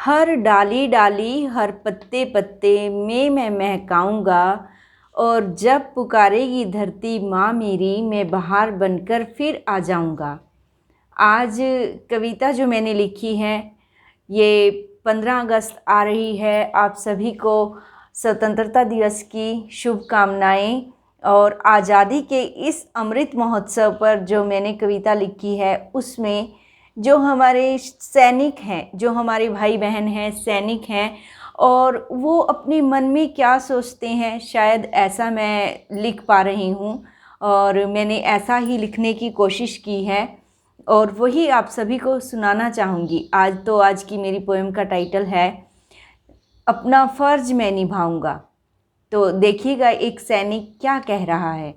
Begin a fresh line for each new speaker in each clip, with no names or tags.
हर डाली डाली हर पत्ते पत्ते में मैं महकाऊंगा, और जब पुकारेगी धरती माँ मेरी मैं बहार बनकर फिर आ जाऊंगा। आज कविता जो मैंने लिखी है ये 15 अगस्त आ रही है। आप सभी को स्वतंत्रता दिवस की शुभकामनाएं। और आज़ादी के इस अमृत महोत्सव पर जो मैंने कविता लिखी है उसमें जो हमारे सैनिक हैं, जो हमारे भाई बहन हैं, सैनिक हैं, और वो अपने मन में क्या सोचते हैं, शायद ऐसा मैं लिख पा रही हूँ। और मैंने ऐसा ही लिखने की कोशिश की है और वही आप सभी को सुनाना चाहूँगी। आज की मेरी पोएम का टाइटल है अपना फ़र्ज मैं निभाऊंगा। तो देखिएगा एक सैनिक क्या कह रहा है।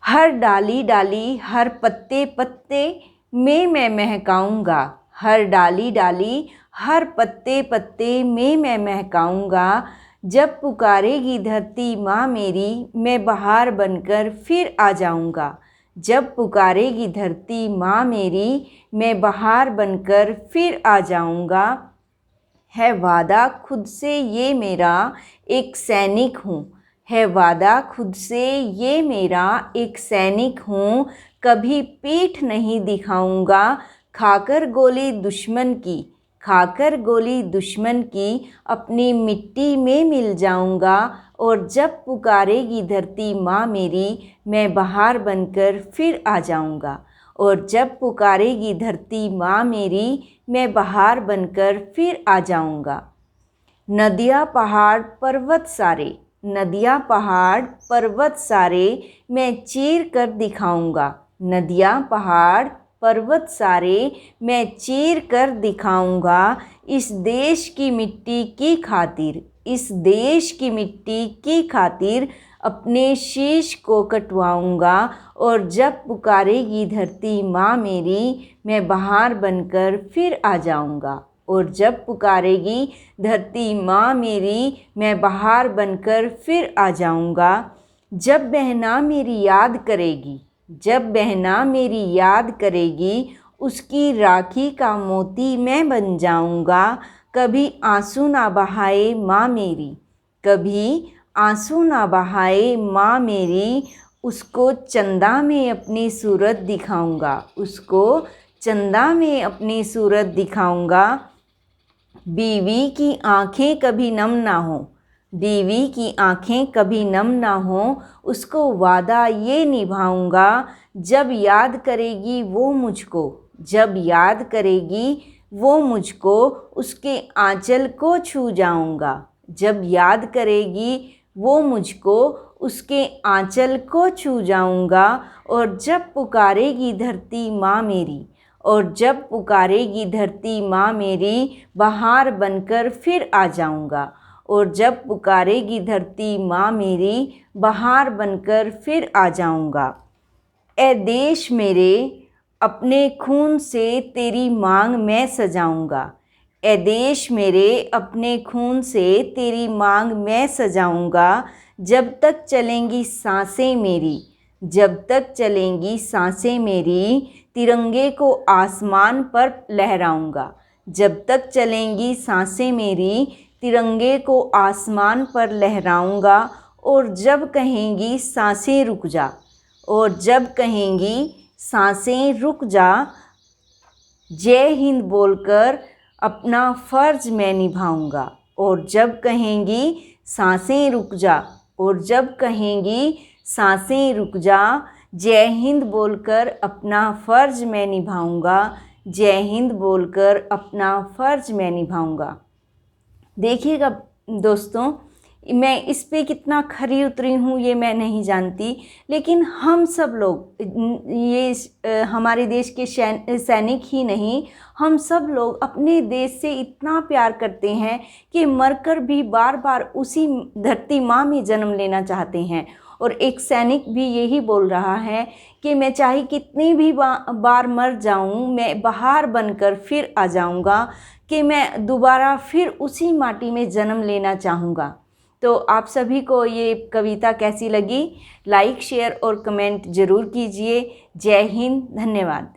हर डाली डाली हर पत्ते पत्ते में मैं महकाऊंगा, हर डाली डाली हर पत्ते पत्ते में मैं महकाऊंगा। जब पुकारेगी धरती माँ मेरी मैं बहार बनकर फिर आ जाऊंगा। जब पुकारेगी धरती माँ मेरी मैं बहार बनकर फिर आ जाऊंगा। है वादा खुद से ये मेरा एक सैनिक हूँ, है वादा खुद से ये मेरा एक सैनिक हूँ। कभी पीठ नहीं दिखाऊंगा, खाकर गोली दुश्मन की, खाकर गोली दुश्मन की अपनी मिट्टी में मिल जाऊंगा। और जब पुकारेगी धरती माँ मेरी मैं बहार बनकर फिर आ जाऊंगा। और जब पुकारेगी धरती माँ मेरी मैं बहार बनकर फिर आ जाऊंगा। नदियाँ पहाड़ पर्वत सारे, नदियाँ पहाड़ पर्वत सारे मैं चीर कर दिखाऊंगा। नदियाँ पहाड़ पर्वत सारे मैं चीर कर दिखाऊंगा। इस देश की मिट्टी की खातिर, इस देश की मिट्टी की खातिर अपने शीश को कटवाऊंगा। और जब पुकारेगी धरती माँ मेरी मैं बहार बनकर फिर आ जाऊंगा। और जब पुकारेगी धरती माँ मेरी मैं बहार बनकर फिर आ जाऊंगा। जब बहना मेरी याद करेगी, जब बहना मेरी याद करेगी उसकी राखी का मोती मैं बन जाऊंगा। कभी आंसू ना बहाए माँ मेरी, कभी आंसू ना बहाए माँ मेरी, उसको चंदा में अपनी सूरत दिखाऊंगा, उसको चंदा में अपनी सूरत दिखाऊंगा। बीवी की आंखें कभी नम ना हो, बीवी की आंखें कभी नम ना हो, उसको वादा ये निभाऊंगा। जब याद करेगी वो मुझको, जब याद करेगी वो मुझको उसके आंचल को छू जाऊंगा। जब याद करेगी वो मुझको उसके आंचल को छू जाऊंगा। और जब पुकारेगी धरती माँ मेरी, और जब पुकारेगी धरती माँ मेरी बहार बनकर फिर आ जाऊंगा। और जब पुकारेगी धरती माँ मेरी बहार बनकर फिर आ जाऊंगा। ए देश मेरे अपने खून से तेरी मांग मैं सजाऊंगा, ए देश मेरे अपने खून से तेरी मांग मैं सजाऊंगा। जब तक चलेंगी सांसें मेरी, जब तक चलेंगी सांसें मेरी तिरंगे को आसमान पर लहराऊंगा। जब तक चलेंगी सांसें मेरी तिरंगे को आसमान पर लहराऊंगा। और जब कहेंगी सांसें रुक जा, और जब कहेंगी सांसें रुक जा, जय हिंद बोलकर अपना फ़र्ज मैं निभाऊंगा। और जब कहेंगी सांसें रुक जा, और जब कहेंगी सांसें रुक जा, जय हिंद बोलकर अपना फ़र्ज मैं निभाऊंगा। जय हिंद बोलकर अपना फ़र्ज मैं निभाऊंगा। देखिएगा दोस्तों, मैं इस पे कितना खरी उतरी हूँ ये मैं नहीं जानती, लेकिन हम सब लोग, ये हमारे देश के सैनिक ही नहीं, हम सब लोग अपने देश से इतना प्यार करते हैं कि मरकर भी बार बार उसी धरती माँ में जन्म लेना चाहते हैं। और एक सैनिक भी यही बोल रहा है कि मैं चाहे कितनी भी बार मर जाऊं, मैं बहार बनकर फिर आ जाऊंगा, कि मैं दोबारा फिर उसी माटी में जन्म लेना चाहूँगा। तो आप सभी को ये कविता कैसी लगी, लाइक शेयर और कमेंट ज़रूर कीजिए। जय हिंद, धन्यवाद।